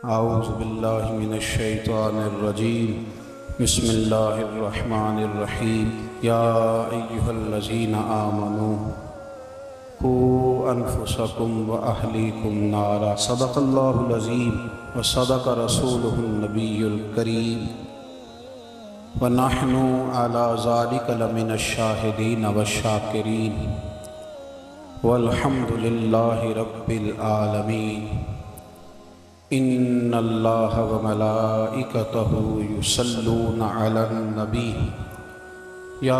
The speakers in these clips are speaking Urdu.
اعوذ باللہ من الشیطان الرجیم بسم اللہ الرحمن الرحیم یا ایہا الذین آمنوا قوا انفسکم واہلیکم نارا صدق اللہ العظیم وصدق رسولہ النبی الکریم ونحن علی ذلک لمن الشاہدین والشاکرین والحمد للہ رب العالمین ان اللہ وملائکتہ یصلون علی النبی یا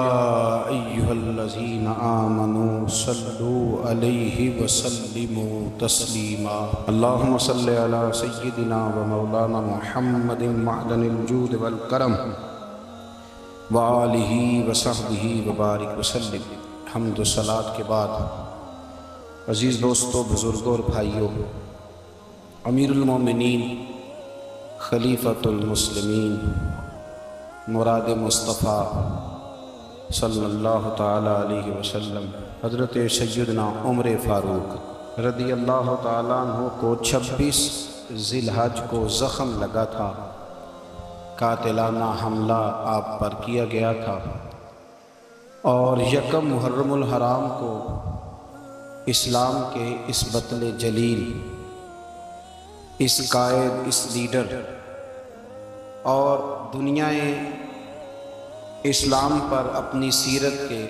ایہا الذین آمنوا صلوا علیہ وسلموا تسلیما اللہم صلی علی سیدنا و مولانا محمد معدن الجود والکرم وآلہ وصحبہ وبارک وسلم۔ حمد و صلاۃ کے بعد عزیز دوستو، بزرگوں اور بھائیوں، امیر المومنین خلیفۃ المسلمین مراد مصطفیٰ صلی اللہ تعالی علیہ وسلم حضرت سیدنا عمر فاروق رضی اللہ تعالیٰ عنہ کو 26 ذی الحج کو زخم لگا تھا، قاتلانہ حملہ آپ پر کیا گیا تھا، اور یکم محرم الحرام کو اسلام کے اس بطل جلیل، اس قائد، اس لیڈر اور دنیا اسلام پر اپنی سیرت کے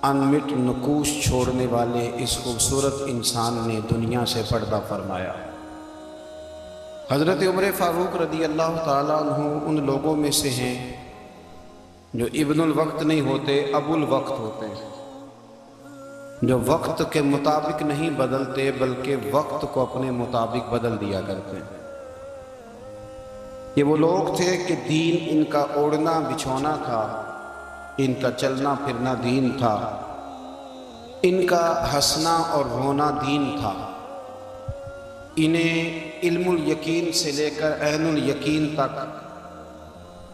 انمٹ نقوش چھوڑنے والے اس خوبصورت انسان نے دنیا سے پردہ فرمایا۔ حضرت عمر فاروق رضی اللہ تعالیٰ عنہ ان لوگوں میں سے ہیں جو ابن الوقت نہیں ہوتے، ابو الوقت ہوتے ہیں، جو وقت کے مطابق نہیں بدلتے بلکہ وقت کو اپنے مطابق بدل دیا کرتے ہیں۔ یہ وہ لوگ تھے کہ دین ان کا اوڑھنا بچھونا تھا، ان کا چلنا پھرنا دین تھا، ان کا ہنسنا اور رونا دین تھا۔ انہیں علم الیقین سے لے کر عین الیقین تک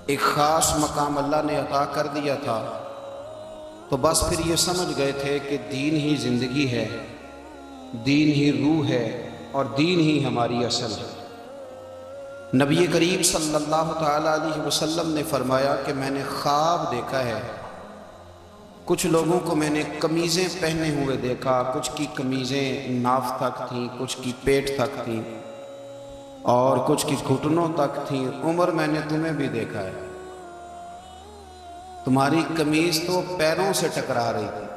ایک خاص مقام اللہ نے عطا کر دیا تھا، تو بس پھر یہ سمجھ گئے تھے کہ دین ہی زندگی ہے، دین ہی روح ہے، اور دین ہی ہماری اصل ہے۔ نبی کریم صلی اللہ تعالیٰ علیہ وسلم نے فرمایا کہ میں نے خواب دیکھا ہے، کچھ لوگوں کو میں نے قمیضیں پہنے ہوئے دیکھا، کچھ کی قمیضیں ناف تک تھیں، کچھ کی پیٹ تک تھیں، اور کچھ کی گھٹنوں تک تھیں۔ عمر، میں نے تمہیں بھی دیکھا ہے، تمہاری قمیض تو پیروں سے ٹکرا رہی تھی۔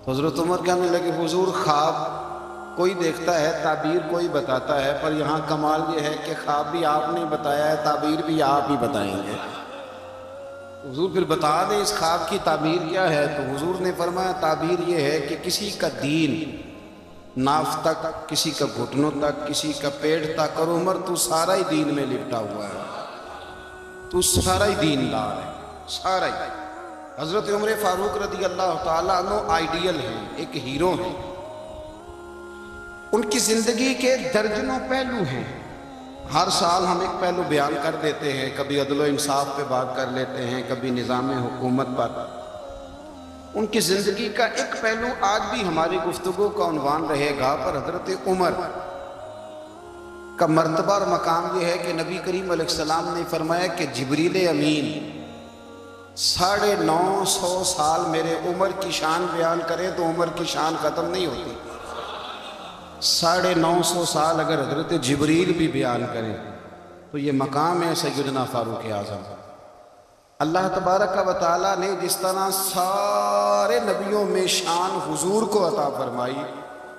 تو حضرت عمر کہنے لگے، حضور خواب کوئی دیکھتا ہے، تعبیر کوئی بتاتا ہے، پر یہاں کمال یہ ہے کہ خواب بھی آپ نے بتایا ہے، تعبیر بھی آپ ہی بتائیں گے۔ حضور پھر بتا دیں اس خواب کی تعبیر کیا ہے۔ تو حضور نے فرمایا تعبیر یہ ہے کہ کسی کا دین ناف تک، کسی کا گھٹنوں تک، کسی کا پیٹ تک، اور عمر تو سارا ہی دین میں لپٹا ہوا ہے، تو سارا ہی دین دار ہے، سارا ہی۔ حضرت عمر فاروق رضی اللہ تعالیٰ عنہ آئیڈیل ہیں، ایک ہیرو ہیں۔ ان کی زندگی کے درجنوں پہلو ہیں، ہر سال ہم ایک پہلو بیان کر دیتے ہیں، کبھی عدل و انصاف پہ بات کر لیتے ہیں، کبھی نظام حکومت پر۔ ان کی زندگی کا ایک پہلو آج بھی ہماری گفتگو کا عنوان رہے گا، پر حضرت عمر کا مرتبہ اور مقام یہ ہے کہ نبی کریم علیہ السلام نے فرمایا کہ جبریل امین 950 سال میرے عمر کی شان بیان کرے تو عمر کی شان ختم نہیں ہوتی۔ 950 سال اگر حضرت جبریل بھی بیان کریں تو یہ مقام ہے سیدنا فاروق اعظم۔ اللہ تبارک و تعالیٰ نے جس طرح سارے نبیوں میں شان حضور کو عطا فرمائی،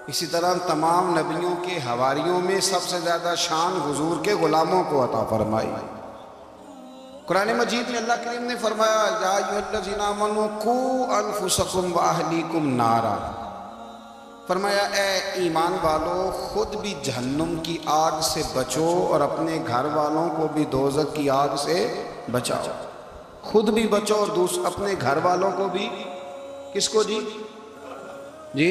اسی طرح تمام نبیوں کے حواریوں میں سب سے زیادہ شان حضور کے غلاموں کو عطا فرمائی۔ قرآن مجید میں اللہ کریم نے فرمایا، یا ایھا الذین آمنوا قوا انفسکم واہلیکم نارا، فرمایا اے ایمان والو، خود بھی جہنم کی آگ سے بچو اور اپنے گھر والوں کو بھی دوزخ کی آگ سے بچاؤ۔ خود بھی بچو اور اپنے گھر والوں کو بھی، کس کو جی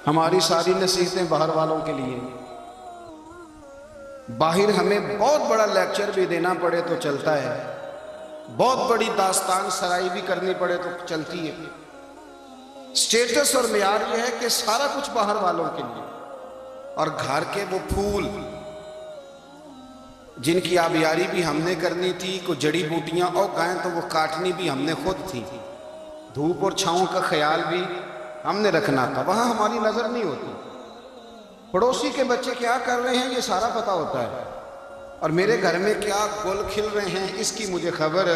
ہماری ساری نصیحتیں باہر والوں کے لیے۔ باہر ہمیں بہت بڑا لیکچر بھی دینا پڑے تو چلتا ہے، بہت بڑی داستان سرائی بھی کرنی پڑے تو چلتی ہے، سٹیٹس اور معیار یہ ہے کہ سارا کچھ باہر والوں کے لیے، اور گھر کے وہ پھول جن کی آبیاری بھی ہم نے کرنی تھی، کو جڑی بوٹیاں اور گائیں تو وہ کاٹنی بھی ہم نے خود تھی، دھوپ اور چھاؤں کا خیال بھی ہم نے رکھنا تھا، وہاں ہماری نظر نہیں ہوتی۔ پڑوسی کے بچے کیا کر رہے ہیں یہ سارا پتہ ہوتا ہے، اور میرے گھر میں کیا گل کھل رہے ہیں اس کی مجھے خبر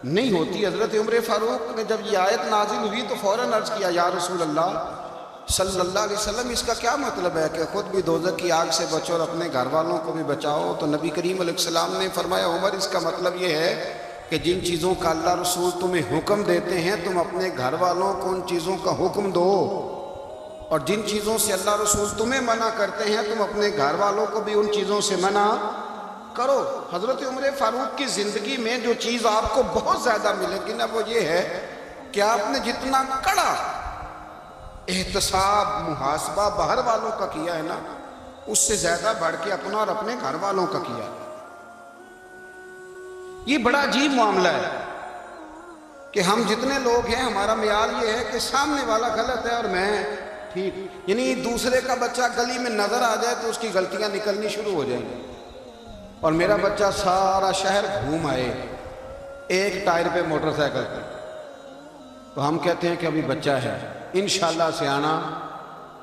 نہیں ہوتی۔ حضرت عمر فاروق نے جب یہ آیت نازل ہوئی تو فوراً عرض کیا یا رسول اللہ صلی اللہ علیہ وسلم، اس کا کیا مطلب ہے کہ خود بھی دوزخ کی آگ سے بچو اور اپنے گھر والوں کو بھی بچاؤ؟ تو نبی کریم علیہ السلام نے فرمایا عمر، اس کا مطلب یہ ہے کہ جن چیزوں کا اللہ رسول تمہیں حکم دیتے ہیں تم اپنے گھر والوں کو ان چیزوں کا حکم دو، اور جن چیزوں سے اللہ رسول تمہیں منع کرتے ہیں تم اپنے گھر والوں کو بھی ان چیزوں سے منع کرو۔ حضرت عمر فاروق کی زندگی میں جو چیز آپ کو بہت زیادہ ملے گی نا وہ یہ ہے کہ آپ نے جتنا کڑا احتساب محاسبہ باہر والوں کا کیا ہے نا، اس سے زیادہ بڑھ کے اپنا اور اپنے گھر والوں کا کیا ہے۔ یہ بڑا عجیب معاملہ ہے کہ ہم جتنے لوگ ہیں ہمارا معیار یہ ہے کہ سامنے والا غلط ہے اور میں ٹھیک، یعنی دوسرے کا بچہ گلی میں نظر آ جائے تو اس کی غلطیاں نکلنی شروع ہو جائیں گی، اور میرا بچہ سارا شہر گھوم آئے ایک ٹائر پہ موٹر سائیکل پہ، تو ہم کہتے ہیں کہ ابھی بچہ ہے، انشاءاللہ سیانا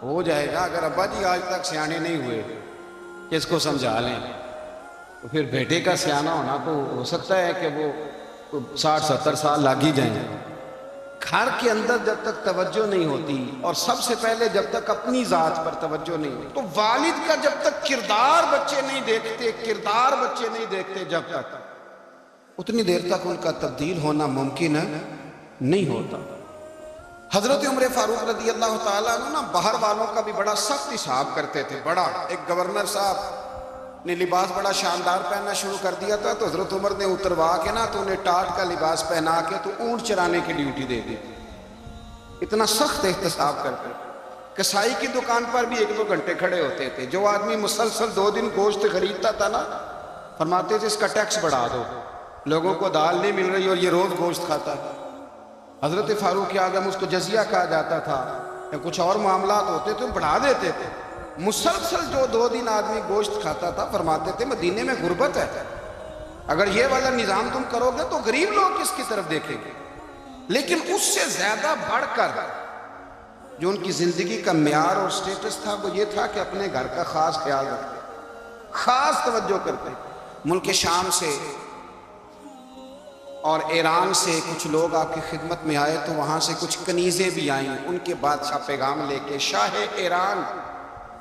ہو جائے گا۔ اگر ابا جی آج تک سیانے نہیں ہوئے کہ اس کو سمجھا لیں، تو پھر بیٹے کا سیانا ہونا تو ہو سکتا ہے کہ وہ 60-70 سال لگ ہی جائیں۔ گھر کے اندر جب تک توجہ نہیں ہوتی، اور سب سے پہلے جب تک اپنی ذات پر توجہ نہیں ہوتی، تو والد کا جب تک کردار بچے نہیں دیکھتے جب تک اتنی دیر تک ان کا تبدیل ہونا ممکن نہیں ہوتا۔ حضرت عمر فاروق رضی اللہ تعالیٰ عنہ باہر والوں کا بھی بڑا سخت حساب کرتے تھے۔ بڑا ایک گورنر صاحب نے لباس بڑا شاندار پہننا شروع کر دیا تھا تو حضرت عمر نے اتروا کے نا تو انہیں ٹاٹ کا لباس پہنا کے تو اونٹ چرانے کی ڈیوٹی دے دی، اتنا سخت احتساب کرتے۔ کسائی کی دکان پر بھی 1-2 گھنٹے کھڑے ہوتے تھے، جو آدمی مسلسل 2 دن گوشت خریدتا تھا نا، فرماتے تھے اس کا ٹیکس بڑھا دو، لوگوں کو دال نہیں مل رہی اور یہ روز گوشت کھاتا ہے۔ حضرت فاروق اعظم، اس کو جزیہ کہا جاتا تھا، یا کچھ اور معاملات ہوتے تھے بڑھا دیتے تھے۔ مسلسل جو 2 دن آدمی گوشت کھاتا تھا فرماتے تھے مدینے میں غربت ہے، اگر یہ والا نظام تم کرو گے تو غریب لوگ کس کی طرف دیکھیں گے۔ لیکن اس سے زیادہ بڑھ کر جو ان کی زندگی کا معیار اور سٹیٹس تھا وہ یہ تھا کہ اپنے گھر کا خاص خیال رکھتے، خاص توجہ کرتے۔ ملک شام سے اور ایران سے کچھ لوگ آپ کی خدمت میں آئے تو وہاں سے کچھ کنیزیں بھی آئیں، ان کے بادشاہ پیغام لے کے۔ شاہ ایران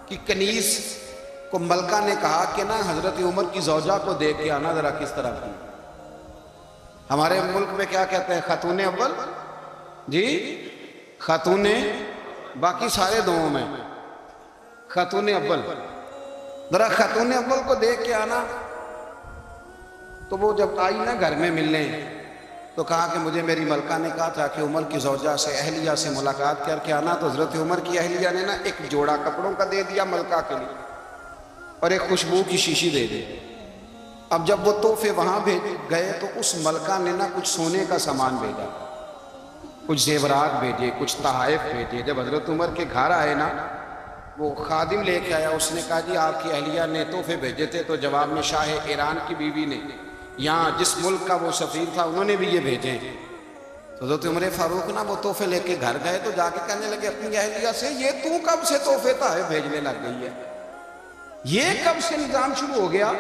کی کنیز کو ملکہ نے کہا کہ نا حضرت عمر کی زوجہ کو دیکھ کے آنا ذرا کس طرح کی۔ ہمارے ملک میں کیا کہتے ہیں، خاتون اول، جی خاتون، باقی سارے دووں میں خاتون اول، ذرا خاتون اول کو دیکھ کے آنا۔ تو وہ جب آئی نا گھر میں ملنے تو کہا کہ مجھے میری ملکہ نے کہا تھا کہ عمر کی زوجہ سے اہلیہ سے ملاقات کر کے آنا، تو حضرت عمر کی اہلیہ نے نا ایک جوڑا کپڑوں کا دے دیا ملکہ کے لیے اور ایک خوشبو کی شیشی دے دی۔ اب جب وہ تحفے وہاں بھیج گئے تو اس ملکہ نے نا کچھ سونے کا سامان بھیجا، کچھ زیورات بھیجے، کچھ تحائف بھیجے۔ جب حضرت عمر کے گھر آئے نا وہ خادم لے کے آیا، اس نے کہا جی آپ کی اہلیہ نے تحفے بھیجے تھے، تو جواب میں شاہ ایران کی بیوی نے یہاں جس ملک کا وہ سفیر تھا انہوں نے بھی یہ بھیجے۔ تو حضرت عمر فاروق نا وہ تحفے لے کے گھر گئے تو جا کے کہنے لگے اپنی اہلیہ سے یہ تو کب سے تحفے تحائف بھیجنے لگ گئی ہے، یہ کب سے نظام شروع ہو گیا؟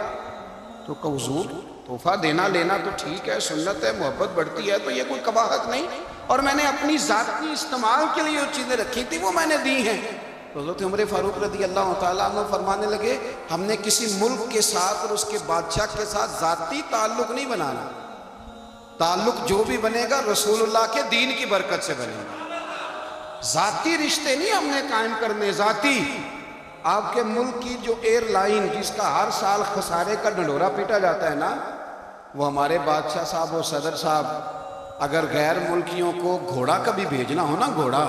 تو کہ حضور تحفہ دینا لینا تو ٹھیک ہے، سنت ہے، محبت بڑھتی ہے، تو یہ کوئی قباحت نہیں، اور میں نے اپنی ذاتی استعمال کے لیے جو چیزیں رکھی تھی وہ میں نے دی ہیں۔ تو حضرت عمر فاروق رضی اللہ تعالیٰ عنہ فرمانے لگے ہم نے کسی ملک کے ساتھ اور اس کے بادشاہ کے ساتھ ذاتی تعلق نہیں بنانا، تعلق جو بھی بنے گا رسول اللہ کے دین کی برکت سے بنے گا، ذاتی رشتے نہیں ہم نے قائم کرنے۔ ذاتی آپ کے ملک کی جو ایئر لائن جس کا ہر سال خسارے کا ڈنڈورا پیٹا جاتا ہے نا، وہ ہمارے بادشاہ صاحب اور صدر صاحب اگر غیر ملکیوں کو گھوڑا کبھی بھیجنا ہو نا، گھوڑا،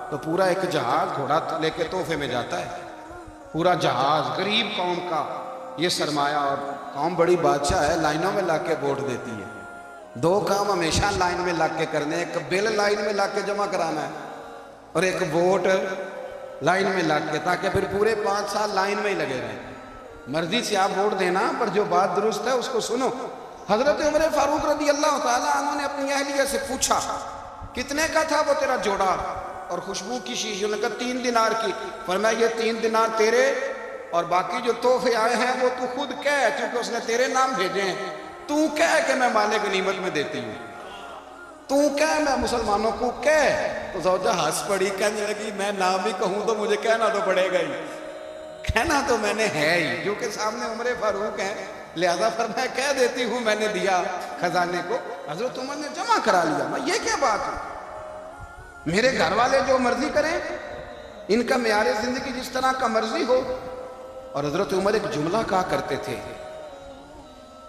تو پورا ایک جہاز گھوڑا لے کے تحفے میں جاتا ہے، پورا جہاز غریب قوم کا یہ سرمایہ، اور قوم بڑی بادشاہ ہے لائنوں میں لگ کے ووٹ دیتی ہے۔ 2 کام ہمیشہ لائن میں لگ کے کرنے، ایک بل لائن میں لگ کے جمع کرانا ہے اور ایک ووٹ لائن میں لگ کے، تاکہ پھر پورے 5 سال لائن میں ہی لگے رہیں۔ مرضی سے آپ ووٹ دینا، پر جو بات درست ہے اس کو سنو۔ حضرت عمر فاروق رضی اللہ تعالیٰ عنہ نے اپنی اہلیہ سے پوچھا کتنے کا تھا وہ تیرا جوڑا اور خوشبو کی شیشی؟ انہوں نے کہا 3 دینار کی۔ فرمایا یہ 3 دینار تیرے اور باقی جو تحفے آئے ہیں وہ تو خود کہہ، کیونکہ اس نے تیرے نام بھیجے ہیں، تو کہہ کہ میں مال غنیمت میں دیتی ہوں، تو کہہ میں مسلمانوں کو کہہ۔ تو زوجہ ہنس پڑی، کہنے لگی میں نہ بھی کہوں تو مجھے کہنا تو پڑے گا ہی، کہنا تو میں نے ہے ہی، جو کہ سامنے عمر فاروق ہیں، لہذا فرمایا کہہ دیتی ہوں میں نے دیا خزانے کو۔ حضرت عمر نے جمع کرا لیا۔ میں یہ کیا بات ہے، میرے گھر والے جو مرضی کریں، ان کا معیار زندگی جس طرح کا مرضی ہو۔ اور حضرت عمر ایک جملہ کہا کرتے تھے،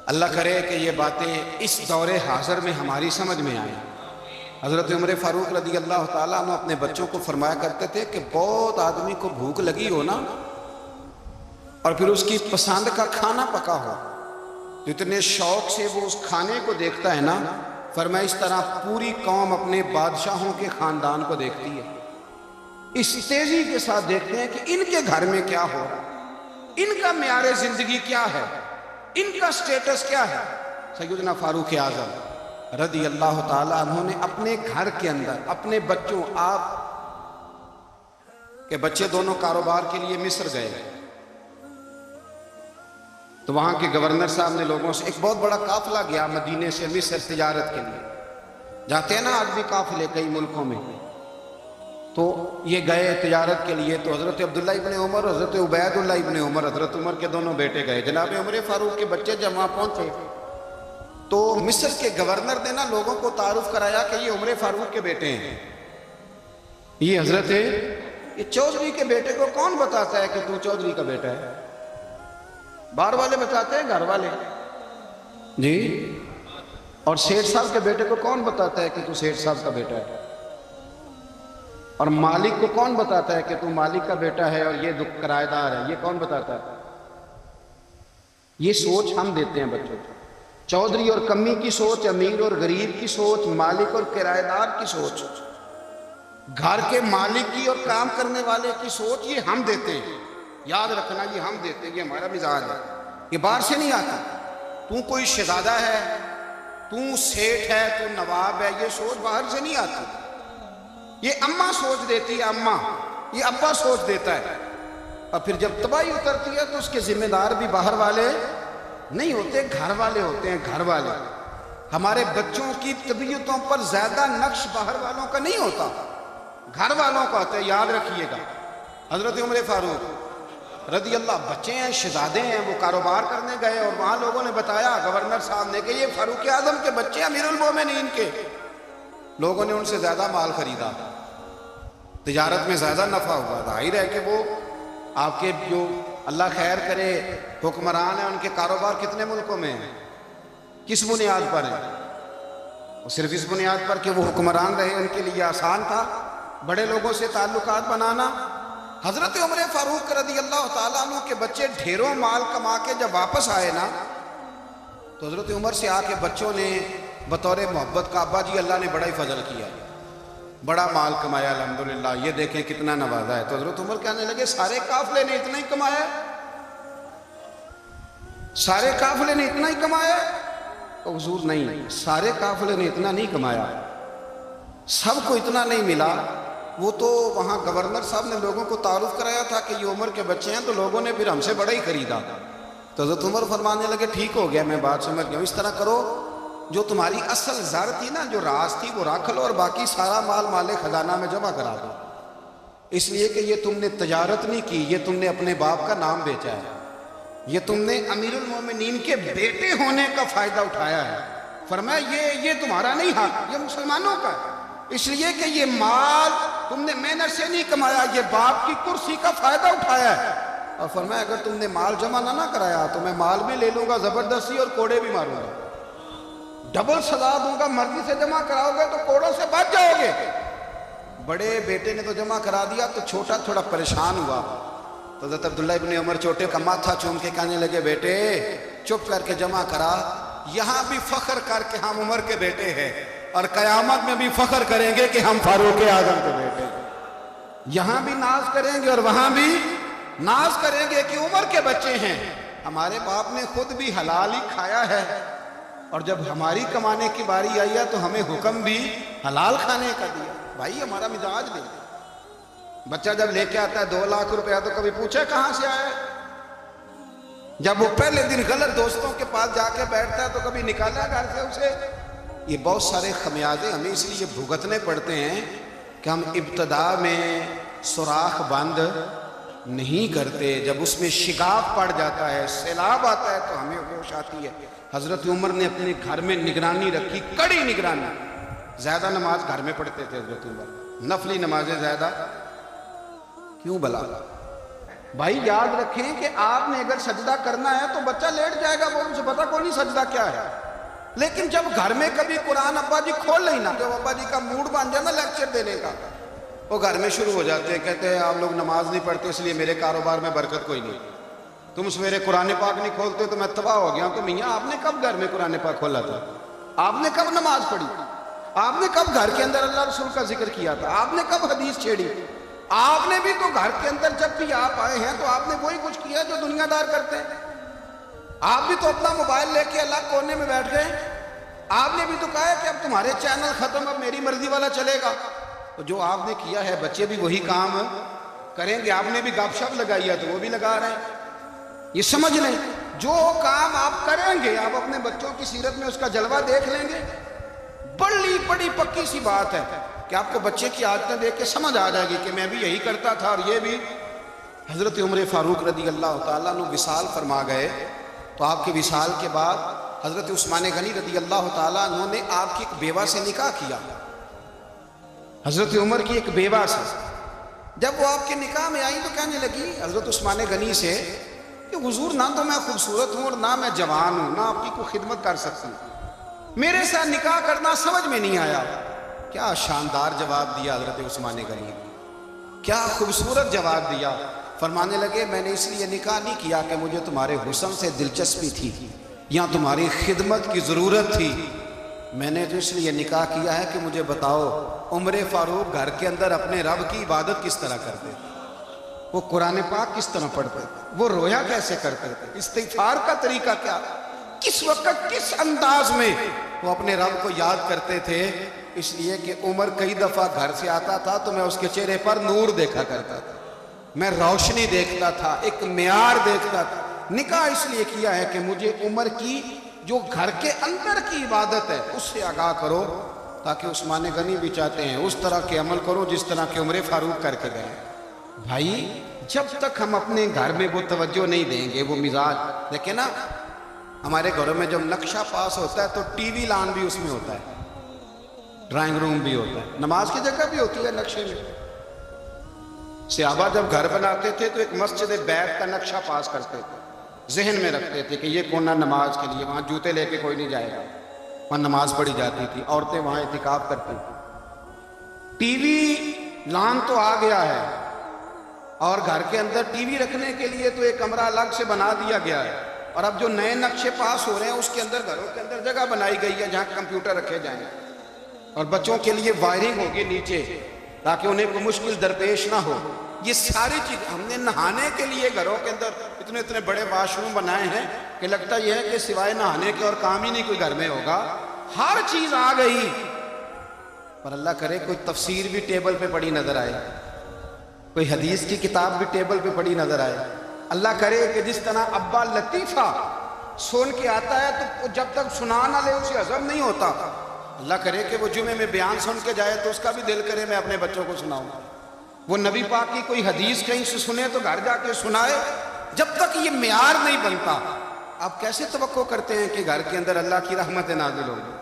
اللہ کرے کہ یہ باتیں اس دور حاضر میں ہماری سمجھ میں آئیں۔ حضرت عمر فاروق رضی اللہ تعالیٰ عنہ اپنے بچوں کو فرمایا کرتے تھے کہ بہت آدمی کو بھوک لگی ہو نا، اور پھر اس کی پسند کا کھانا پکا ہو، اتنے شوق سے وہ اس کھانے کو دیکھتا ہے نا، فرمایا اس طرح پوری قوم اپنے بادشاہوں کے خاندان کو دیکھتی ہے، اس تیزی کے ساتھ دیکھتے ہیں کہ ان کے گھر میں کیا ہو رہا ہے، ان کا معیار زندگی کیا ہے، ان کا سٹیٹس کیا ہے۔ سیدنا فاروق اعظم رضی اللہ تعالیٰ عنہ نے اپنے گھر کے اندر اپنے بچوں، آپ کے بچے دونوں کاروبار کے لیے مصر گئے، تو وہاں کے گورنر صاحب نے لوگوں سے، ایک بہت بڑا قافلہ گیا مدینے سے مصر تجارت کے لیے، جاتے ہیں نا آج بھی قافلے کئی ملکوں میں، تو یہ گئے تجارت کے لیے۔ تو حضرت عبداللہ ابن عمر، حضرت عبید اللہ ابن عمر، حضرت عمر کے دونوں بیٹے گئے۔ جناب عمر فاروق کے بچے جب وہاں پہنچے تو مصر کے گورنر نے نا لوگوں کو تعارف کرایا کہ یہ عمر فاروق کے بیٹے ہیں، یہ حضرت یہ چودھری کے بیٹے کو کون بتاتا ہے کہ تو چودھری کا بیٹا ہے؟ باہر والے بتاتے ہیں، گھر والے جی۔ اور سیٹھ صاحب کے بیٹے کو کون بتاتا ہے کہ تو سیٹھ صاحب کا بیٹا ہے؟ اور مالک کو کون بتاتا ہے کہ تو مالک کا بیٹا ہے اور یہ کرایہ دار ہے؟ یہ کون بتاتا ہے؟ یہ سوچ ہم دیتے ہیں بچوں کو، چودھری اور کمی کی سوچ، امیر اور غریب کی سوچ، مالک اور کرایہ دار کی سوچ، گھر کے مالک کی اور کام کرنے والے کی سوچ، یہ ہم دیتے ہیں۔ یاد رکھنا، یہ ہم دیتے ہیں، یہ ہمارا مزاج ہے، یہ باہر سے نہیں آتا۔ تو کوئی شہزادہ ہے، تو سیٹھ ہے، تو نواب ہے، یہ سوچ باہر سے نہیں آتی، یہ اماں سوچ دیتی ہے، اماں، یہ ابا سوچ دیتا ہے۔ اور پھر جب تباہی اترتی ہے تو اس کے ذمہ دار بھی باہر والے نہیں ہوتے، گھر والے ہوتے ہیں، گھر والے۔ ہمارے بچوں کی طبیعتوں پر زیادہ نقش باہر والوں کا نہیں ہوتا، گھر والوں کا ہوتا ہے، یاد رکھیے گا۔ حضرت عمر فاروق رضی اللہ، بچے ہیں، شہزادے ہیں، وہ کاروبار کرنے گئے اور وہاں لوگوں نے بتایا گورنر صاحب نے کہ یہ فاروق اعظم کے بچے امیر المومنین کے۔ لوگوں نے ان سے زیادہ مال خریدا، تجارت میں زیادہ نفع ہوا، ظاہر ہے کہ وہ آپ کے جو اللہ خیر کرے حکمران ہیں، ان کے کاروبار کتنے ملکوں میں ہیں، کس بنیاد پر ہیں؟ وہ صرف اس بنیاد پر کہ وہ حکمران رہے، ان کے لیے آسان تھا بڑے لوگوں سے تعلقات بنانا۔ حضرت عمر فاروق رضی اللہ تعالیٰ عنہ کے بچے ڈھیروں مال کما کے جب واپس آئے نا، تو حضرت عمر سے آ کے بچوں نے بطور محبت کا، ابا جی اللہ نے بڑا ہی فضل کیا، بڑا مال کمایا الحمدللہ، یہ دیکھیں کتنا نوازا ہے۔ تو حضرت عمر کہنے لگے سارے قافلے نے اتنا ہی کمایا، سارے قافلے نے اتنا ہی کمایا؟ تو حضور نہیں، سارے قافلے نے اتنا نہیں کمایا، سب کو اتنا نہیں ملا۔ وہ تو وہاں گورنر صاحب نے لوگوں کو تعارف کرایا تھا کہ یہ عمر کے بچے ہیں، تو لوگوں نے پھر ہم سے بڑا ہی خریدا۔ تو حضرت عمر فرمانے لگے ٹھیک ہو گیا، میں بات سمجھ گیا، اس طرح کرو جو تمہاری اصل زر تھی نا، جو راز تھی، وہ رکھ لو اور باقی سارا مال مال خزانہ میں جمع کرا دو، اس لیے کہ یہ تم نے تجارت نہیں کی، یہ تم نے اپنے باپ کا نام بیچا ہے، یہ تم نے امیر المومنین کے بیٹے ہونے کا فائدہ اٹھایا ہے۔ فرمایا یہ تمہارا نہیں حق، یہ مسلمانوں کا ہے، اس لیے کہ یہ مال تم نے محنت سے نہیں کمایا، یہ باپ کی کرسی کا فائدہ اٹھایا ہے۔ اور فرمایا اگر تم نے مال جمع نہ کرایا تو میں مال بھی لے لوں گا زبردستی اور کوڑے بھی ماروں گا، ڈبل سزا دوں گا، مرضی سے جمع کراؤ گے تو کوڑوں سے بچ جاؤ گے۔ بڑے بیٹے نے تو جمع کرا دیا، تو چھوٹا تھوڑا پریشان ہوا، تو حضرت عبداللہ ابن عمر چھوٹے کا ماتھا چوم کے کہنے لگے بیٹے چپ کر کے جمع کرا، یہاں بھی فخر کر کے ہم عمر کے بیٹے ہیں، اور قیامت میں بھی فخر کریں گے کہ ہم فاروق اعظم کے بیٹے ہیں۔ یہاں بھی ناز کریں گے اور وہاں بھی ناز کریں گے کہ عمر کے بچے ہیں، ہمارے باپ نے خود بھی حلال ہی کھایا ہے، اور جب ہماری کمانے کی باری آئی ہے تو ہمیں حکم بھی حلال کھانے کا دیا۔ بھائی ہمارا مزاج نہیں۔ بچہ جب لے کے آتا ہے 2 لاکھ روپیہ تو کبھی پوچھے کہاں سے آیا ہے؟ جب وہ پہلے دن غلط دوستوں کے پاس جا کے بیٹھتا ہے تو کبھی نکالا گھر سے اسے؟ یہ بہت سارے خمیازے ہمیں اس لیے بھگتنے پڑتے ہیں کہ ہم ابتدا میں سوراخ بند نہیں کرتے، جب اس میں شگاف پڑ جاتا ہے، سیلاب آتا ہے تو ہمیں ہوش آتی ہے۔ حضرت عمر نے اپنے گھر میں نگرانی رکھی، کڑی نگرانی۔ زیادہ نماز گھر میں پڑھتے تھے حضرت عمر، نفلی نمازیں زیادہ کیوں بلا؟ بھائی یاد رکھیں کہ آپ نے اگر سجدہ کرنا ہے تو بچہ لیٹ جائے گا، وہ اسے پتا کوئی نہیں سجدہ کیا ہے، لیکن جب گھر میں کبھی قرآن ابا جی کھول لینا، جب ابا جی کا موڈ بن جائے نا لیکچر دینے کا، وہ گھر میں شروع ہو جاتے ہیں، کہتے ہیں آپ لوگ نماز نہیں پڑھتے اس لیے میرے کاروبار میں برکت کوئی نہیں، تم سویرے قرآن پاک نہیں کھولتے تو میں تباہ ہو گیا ہوں۔ تو میاں آپ نے کب گھر میں قرآن پاک کھولا تھا؟ آپ نے کب نماز پڑھی؟ آپ نے کب گھر کے اندر اللہ رسول کا ذکر کیا تھا؟ آپ نے کب حدیث چھیڑی؟ آپ نے بھی تو گھر کے اندر جب بھی آپ آئے ہیں تو آپ نے وہی کچھ کیا جو دنیا دار کرتے ہیں۔ آپ بھی تو اپنا موبائل لے کے الگ کونے میں بیٹھ گئے، آپ نے بھی تو کہا ہے کہ اب تمہارے چینل ختم، اب میری مرضی والا چلے گا۔ تو جو آپ نے کیا ہے بچے بھی وہی کام کریں گے۔ آپ نے بھی گپ شپ لگائی ہے تو وہ بھی لگا رہے ہیں۔ یہ سمجھ لیں جو کام آپ کریں گے آپ اپنے بچوں کی سیرت میں اس کا جلوہ دیکھ لیں گے۔ بڑی پکی سی بات ہے کہ آپ کو بچے کی عادتیں دیکھ کے سمجھ آ جائے گی کہ میں بھی یہی کرتا تھا اور یہ بھی۔ حضرت عمر فاروق رضی اللہ تعالیٰ عنہ وصال فرما گئے تو آپ کے وصال کے بعد حضرت عثمان غنی رضی اللہ تعالیٰ عنہ نے آپ کی ایک بیوہ سے نکاح کیا، حضرت عمر کی ایک بیوہ سے۔ جب وہ آپ کے نکاح میں آئی تو کہنے لگی حضرت عثمان غنی سے کہ حضور نہ تو میں خوبصورت ہوں اور نہ میں جوان ہوں، نہ آپ کی کوئی خدمت کر سکتی ہوں، میرے ساتھ نکاح کرنا سمجھ میں نہیں آیا۔ کیا شاندار جواب دیا حضرت عثمان غنی، کیا خوبصورت جواب دیا۔ فرمانے لگے میں نے اس لیے نکاح نہیں کیا کہ مجھے تمہارے حسن سے دلچسپی تھی یا تمہاری خدمت کی ضرورت تھی، میں نے تو اس لیے نکاح کیا ہے کہ مجھے بتاؤ عمر فاروق گھر کے اندر اپنے رب کی عبادت کس طرح کرتے تھے، وہ قرآن پاک کس طرح پڑھتے تھے، وہ رویا کیسے کرتے تھے، استغفار کا طریقہ کیا، کس وقت کس انداز میں وہ اپنے رب کو یاد کرتے تھے۔ اس لیے کہ عمر کئی دفعہ گھر سے آتا تھا تو میں اس کے چہرے پر نور دیکھا کرتا تھا، میں روشنی دیکھتا تھا، ایک معیار دیکھتا تھا۔ نکاح اس لیے کیا ہے کہ مجھے عمر کی جو گھر کے اندر کی عبادت ہے اس سے آگاہ کرو، تاکہ عثمان غنی بھی چاہتے ہیں اس طرح کے عمل کرو جس طرح کہ عمر فاروق کر کے گئے۔ بھائی جب تک ہم اپنے گھر میں وہ توجہ نہیں دیں گے، وہ مزاج دیکھیں نا، ہمارے گھروں میں جب نقشہ پاس ہوتا ہے تو ٹی وی لان بھی اس میں ہوتا ہے، ڈرائنگ روم بھی ہوتا ہے، نماز کی جگہ بھی ہوتی ہے نقشے میں۔ صحابہ جب گھر بناتے تھے تو ایک مسجد بیت کا نقشہ پاس کرتے تھے، ذہن میں رکھتے تھے کہ یہ کونا نماز کے لیے، وہاں جوتے لے کے کوئی نہیں جائے گا، وہاں نماز پڑھی جاتی تھی، عورتیں وہاں اعتکاف کرتی تھی۔ ٹی وی لان تو آ گیا ہے اور گھر کے اندر ٹی وی رکھنے کے لیے تو ایک کمرہ الگ سے بنا دیا گیا ہے، اور اب جو نئے نقشے پاس ہو رہے ہیں اس کے اندر گھروں کے اندر جگہ بنائی گئی ہے جہاں کمپیوٹر رکھے جائیں، اور بچوں کے لیے وائرنگ ہوگی نیچے تاکہ انہیں کوئی مشکل درپیش نہ ہو۔ یہ ساری چیز ہم نے نہانے کے لیے گھروں کے اندر اتنے بڑے واش روم بنائے ہیں کہ لگتا یہ ہے کہ سوائے نہانے کے اور کام ہی نہیں کوئی گھر میں ہوگا، ہر چیز آ گئی۔ پر اللہ کرے کوئی تفسیر بھی ٹیبل پہ پڑی نظر آئے، کوئی حدیث کی کتاب بھی ٹیبل پہ پڑی نظر آئے۔ اللہ کرے کہ جس طرح ابا لطیفہ سن کے آتا ہے تو جب تک سنا نہ لے اسے ہضم نہیں ہوتا، اللہ کرے کہ وہ جمعے میں بیان سن کے جائے تو اس کا بھی دل کرے میں اپنے بچوں کو سناؤں۔ وہ نبی پاک کی کوئی حدیث کہیں سے سنے تو گھر جا کے سنائے۔ جب تک یہ معیار نہیں بنتا آپ کیسے توقع کرتے ہیں کہ گھر کے اندر اللہ کی رحمت نازل ہوگی؟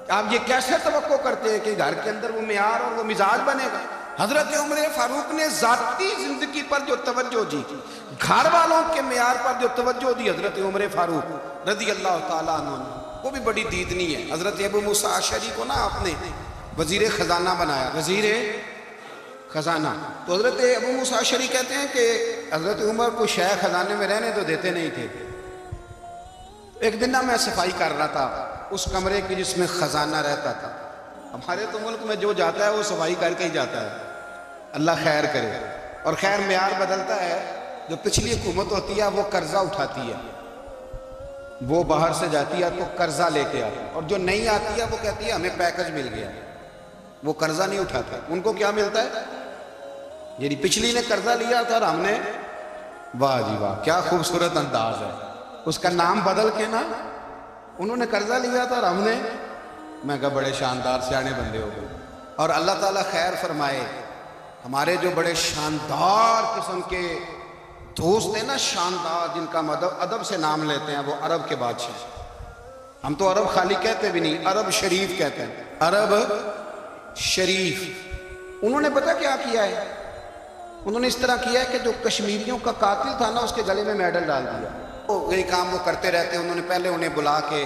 آپ یہ کیسے توقع کرتے ہیں کہ گھر کے اندر وہ معیار اور وہ مزاج بنے گا؟ حضرت عمر فاروق نے ذاتی زندگی پر جو توجہ دی، گھر والوں کے معیار پر جو توجہ دی حضرت عمر فاروق رضی اللہ تعالیٰ عنہ، وہ بھی بڑی دیدنی ہے۔ حضرت ابو موسیٰ اشعری کو نا آپ نے وزیر خزانہ بنایا، وزیر خزانہ۔ تو حضرت ابو موسیٰ اشعری کہتے ہیں کہ حضرت عمر کو شے خزانے میں رہنے تو دیتے نہیں تھے۔ ایک دن میں صفائی کر رہا تھا اس کمرے کی جس میں خزانہ رہتا تھا۔ ہمارے تو ملک میں جو جاتا ہے وہ صفائی کر کے ہی جاتا ہے، اللہ خیر کرے. اور خیر معیار بدلتا ہے. جو پچھلی حکومت ہوتی ہے وہ قرضہ اٹھاتی ہے, وہ باہر سے جاتی ہے تو قرضہ لے کے آتی ہے, اور جو نہیں آتی ہے وہ کہتی ہے ہمیں پیکج مل گیا. وہ قرضہ نہیں اٹھاتا. ان کو کیا ملتا ہے؟ یعنی پچھلی نے قرضہ لیا تھا اور ہم نے, واہ جی واہ کیا خوبصورت انداز ہے, اس کا نام بدل کے نا, انہوں نے قرضہ لیا تھا اور ہم نے, میں کہا بڑے شاندار سیانے بندے ہو گئے. اور اللہ تعالیٰ خیر فرمائے. ہمارے جو بڑے شاندار قسم کے دوست ہیں نا, شاندار, جن کا ادب سے نام لیتے ہیں, وہ عرب کے بادشاہ. ہم تو عرب خالی کہتے بھی نہیں, عرب شریف کہتے ہیں, عرب شریف. انہوں نے پتہ کیا کیا ہے؟ انہوں نے اس طرح کیا ہے کہ جو کشمیریوں کا قاتل تھا نا, اس کے گلے میں میڈل ڈال دیا. یہی کام وہ کرتے رہتے. انہوں نے پہلے انہیں بلا کے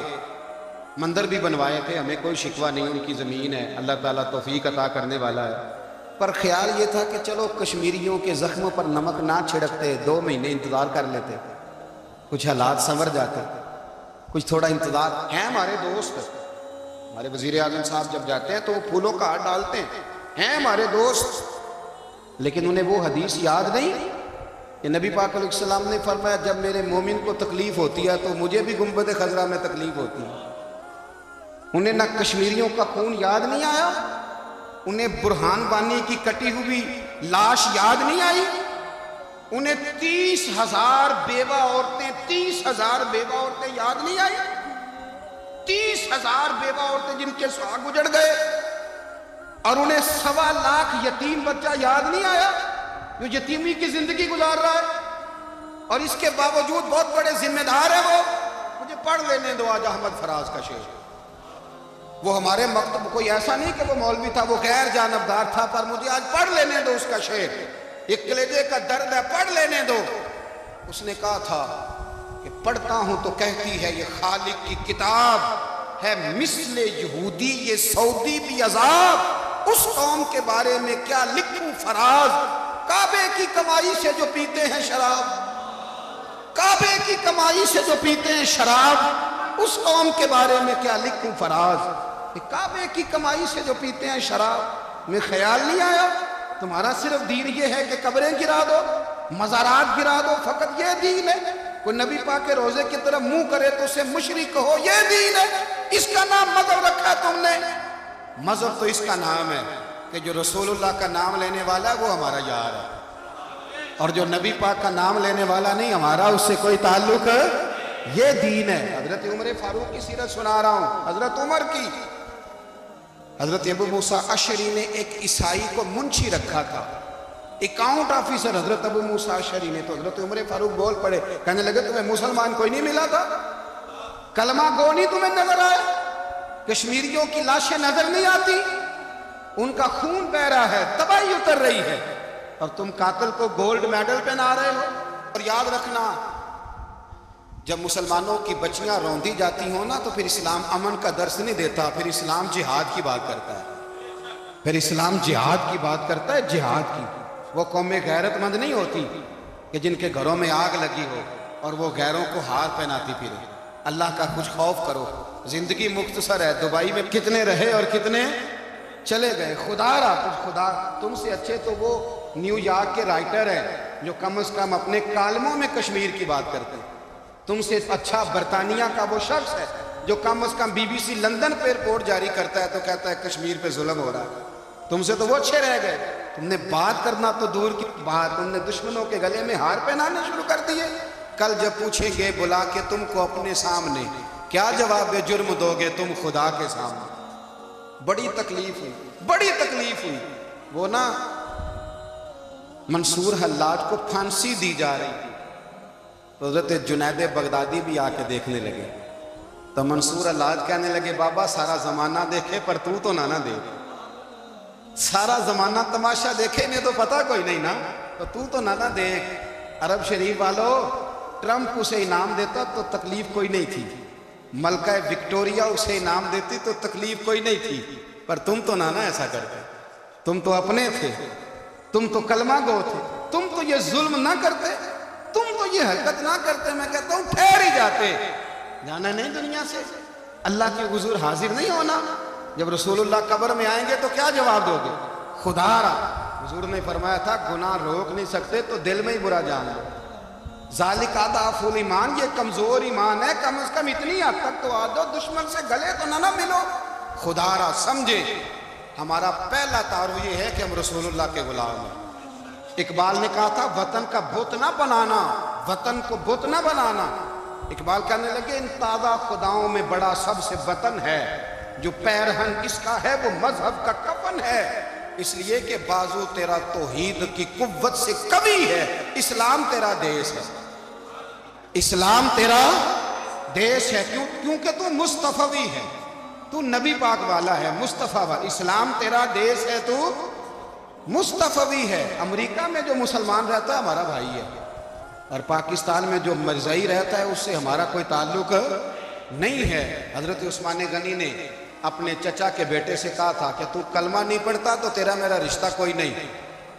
مندر بھی بنوائے تھے. ہمیں کوئی شکوہ نہیں, ان کی زمین ہے, اللہ تعالیٰ توفیق عطا کرنے والا ہے. پر خیال یہ تھا کہ چلو کشمیریوں کے زخموں پر نمک نہ چھڑکتے, 2 مہینے انتظار کر لیتے, کچھ حالات سنور جاتے, کچھ تھوڑا انتظار. ہیں ہمارے دوست, ہمارے وزیر اعظم صاحب جب جاتے ہیں تو وہ پھولوں کا ہار ڈالتے ہیں ہمارے دوست. لیکن انہیں وہ حدیث یاد نہیں کہ نبی پاک علیہ السلام نے فرمایا جب میرے مومن کو تکلیف ہوتی ہے تو مجھے بھی گنبد خضرا میں تکلیف ہوتی ہے. انہیں نہ کشمیریوں کا خون یاد نہیں آیا, انہیں برہان بانی کی کٹی ہوئی لاش یاد نہیں آئی, انہیں 30,000 بیوہ عورتیں 30,000 بیوہ عورتیں یاد نہیں آئی, 30,000 بیوہ عورتیں جن کے سہاگ اجڑ گئے, اور انہیں 1.25 لاکھ یتیم بچہ یاد نہیں آیا جو یتیمی کی زندگی گزار رہا ہے. اور اس کے باوجود بہت بڑے ذمہ دار ہیں وہ. مجھے پڑھ لینے دو آج احمد فراز کا شعر. وہ ہمارے مکتب, کوئی ایسا نہیں کہ وہ مولوی تھا, وہ غیر جانبدار تھا, پر مجھے آج پڑھ لینے دو اس کا شعر. ایک کلیجے کا درد ہے, پڑھ لینے دو. اس نے کہا تھا کہ پڑھتا ہوں تو کہتی ہے یہ خالق کی کتاب ہے, مثل یہودی یہ سعودی بھی عذاب, اس قوم کے بارے میں کیا لکھوں فراز, کعبے کی کمائی سے جو پیتے ہیں شراب, کعبے کی کمائی سے جو پیتے ہیں شراب, اس قوم کے بارے میں کیا لکھوں فراز. کعبے کی کمائی سے جو پیتے ہیں شراب, میں خیال نہیں آیا تمہارا صرف دین یہ ہے کہ قبریں گرا دو, مزارات گرا دو, فقط یہ دین ہے. کوئی نبی پاک کے روزے کی طرف منہ کرے تو اسے مشرک کہو, یہ دین ہے. اس کا نام مذہب رکھا تم نے. مذہب تو اس کا نام ہے کہ جو رسول اللہ کا نام لینے والا ہے وہ ہمارا یار ہے, اور جو نبی پاک کا نام لینے والا نہیں, ہمارا اس سے کوئی تعلق, یہ دین ہے. حضرت عمر فاروق کی سیرت سنا رہا ہوں, حضرت عمر کی. حضرت ابو موسیٰ اشعری نے ایک عیسائی کو منشی رکھا تھا, اکاؤنٹ آفیسر حضرت ابو موسیٰ اشعری نے. تو حضرت عمر فاروق بول پڑے, کہنے لگے تمہیں مسلمان کوئی نہیں ملا تھا, کلمہ گو نہیں تمہیں نظر آئے, کشمیریوں کی لاشیں نظر نہیں آتی, ان کا خون بہ رہا ہے, تباہی اتر رہی ہے, اور تم قاتل کو گولڈ میڈل پہنا رہے ہو. اور یاد رکھنا, جب مسلمانوں کی بچیاں روندی جاتی ہوں نا تو پھر اسلام امن کا درس نہیں دیتا, پھر اسلام جہاد کی بات کرتا ہے. پھر اسلام جہاد کی بات کرتا ہے, جہاد کی. وہ قوم غیرت مند نہیں ہوتی کہ جن کے گھروں میں آگ لگی ہو اور وہ غیروں کو ہار پہناتی پھرے. اللہ کا کچھ خوف کرو, زندگی مختصر ہے. دبئی میں کتنے رہے اور کتنے چلے گئے. خدا را کچھ, خدا تم سے اچھے تو وہ نیو یارک کے رائٹر ہیں جو کم از کم اپنے کالموں میں کشمیر کی بات کرتے ہیں. تم سے اچھا برطانیہ کا وہ شخص ہے جو کم از کم BBC لندن پہ رپورٹ جاری کرتا ہے تو کہتا ہے کشمیر پہ ظلم ہو رہا ہے. تم سے تو وہ اچھے رہ گئے. تم نے بات کرنا تو دور کی بات, تم نے دشمنوں کے گلے میں ہار پہنانے شروع کر دیے. کل جب پوچھیں گے بلا کے تم کو اپنے سامنے, کیا جواب جرم دو گے تم خدا کے سامنے. بڑی تکلیف ہوئی, بڑی تکلیف ہوئی. وہ نا منصور حلاج کو پھانسی دی جا رہی تھی, حضرت جنید بغدادی بھی آ کے دیکھنے لگے. تو منصور حلاج کہنے لگے بابا سارا زمانہ دیکھے پر تو نہ دیکھ, سارا زمانہ تماشا دیکھے انہیں تو پتہ کوئی نہیں نا, تو نہ دیکھ. عرب شریف والو, ٹرمپ اسے انعام دیتا تو تکلیف کوئی نہیں تھی, ملکہ وکٹوریا اسے انعام دیتی تو تکلیف کوئی نہیں تھی, پر تم تو نہ ایسا کرتے. تم تو اپنے تھے, تم تو کلمہ گو تھے, تم تو یہ ظلم نہ کرتے, تم تو یہ حرکت نہ کرتے. میں کہتا ہوں ٹھہر ہی جاتے, جانا نہیں دنیا سے. اللہ کے حضور حاضر نہیں ہونا. جب رسول اللہ قبر میں آئیں گے تو کیا جواب دو گے؟ خدا را حضور نے فرمایا تھا گناہ روک نہیں سکتے تو دل میں ہی برا جان لو، ذالک اضعف الایمان، یہ کمزور ایمان ہے، کم از کم اتنی حد تک تو آ جاؤ دشمن سے گلے تو نہ ملو۔ خدا را سمجھے ہمارا پہلا تعارف یہ ہے کہ ہم رسول اللہ کے غلام ہیں۔ اقبال نے کہا تھا وطن کا بت نہ بنانا، وطن کو بت نہ بنانا۔ اقبال کہنے لگے ان تازہ خداؤں میں بڑا سب سے وطن ہے، جو پیرہن اس کا ہے وہ مذہب کا کفن ہے، اس لیے کہ بازو تیرا توحید کی قوت سے قوی ہے، اسلام تیرا دیس ہے، اسلام تیرا دیس ہے، کیونکہ تو مصطفی ہے، تو نبی پاک والا ہے، مصطفیٰ والا، اسلام تیرا دیس ہے، تو مصطفی ہے۔ امریکہ میں جو مسلمان رہتا ہے ہمارا بھائی ہے، اور پاکستان میں جو مرزائی رہتا ہے اس سے ہمارا کوئی تعلق نہیں ہے۔ حضرت عثمان غنی نے اپنے چچا کے بیٹے سے کہا تھا کہ تو کلمہ نہیں پڑھتا تو تیرا میرا رشتہ کوئی نہیں،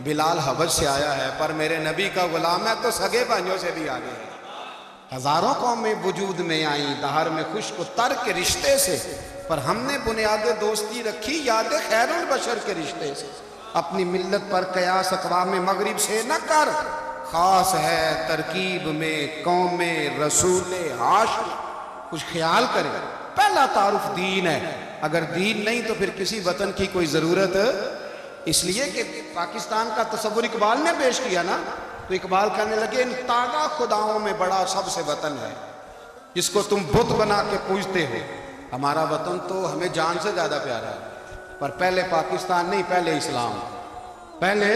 بلال حبش سے آیا ہے پر میرے نبی کا غلام ہے تو سگے بھائیوں سے بھی آگے ہے۔ ہزاروں قومیں وجود میں آئیں دہر میں خشک و تر کے رشتے سے، پر ہم نے بنیاد دوستی رکھی یاد خیر البشر کے رشتے سے۔ اپنی ملت پر قیاس اقوام مغرب سے نہ کر، خاص ہے ترکیب میں قوم رسول ہاشم، کچھ خیال کرے۔ پہلا تعارف دین ہے، اگر دین نہیں تو پھر کسی وطن کی کوئی ضرورت، اس لیے کہ پاکستان کا تصور اقبال نے پیش کیا نا، تو اقبال کہنے لگے ان تازہ خداؤں میں بڑا سب سے وطن ہے جس کو تم بت بنا کے پوجتے ہو۔ ہمارا وطن تو ہمیں جان سے زیادہ پیارا ہے، پر پہلے پاکستان نہیں، پہلے اسلام، پہلے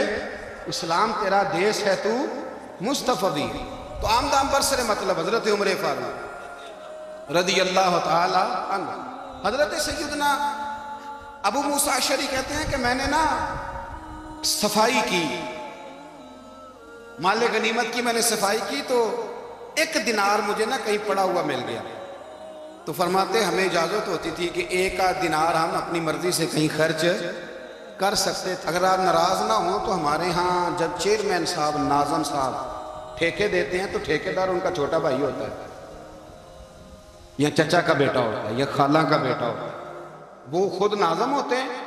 اسلام تیرا دیس ہے، تو مصطفی۔ تو آمدام برسر مطلب حضرت عمر فاروق رضی اللہ تعالی عنہ، حضرت سیدنا ابو موسیٰ اشعری کہتے ہیں کہ میں نے نا صفائی کی، مال غنیمت کی میں نے صفائی کی، تو ایک دینار مجھے نا کہیں پڑا ہوا مل گیا، تو فرماتے ہمیں اجازت ہوتی تھی کہ ایک آدھ دینار ہم اپنی مرضی سے کہیں خرچ کر سکتے تھے، اگر آپ ناراض نہ ہوں تو ہمارے ہاں جب چیئرمین صاحب ناظم صاحب ٹھیکے دیتے ہیں تو ٹھیکیدار ان کا چھوٹا بھائی ہوتا ہے، یا چچا کا بیٹا ہوتا ہے، یا خالہ کا بیٹا ہوتا ہے، وہ خود ناظم ہوتے ہیں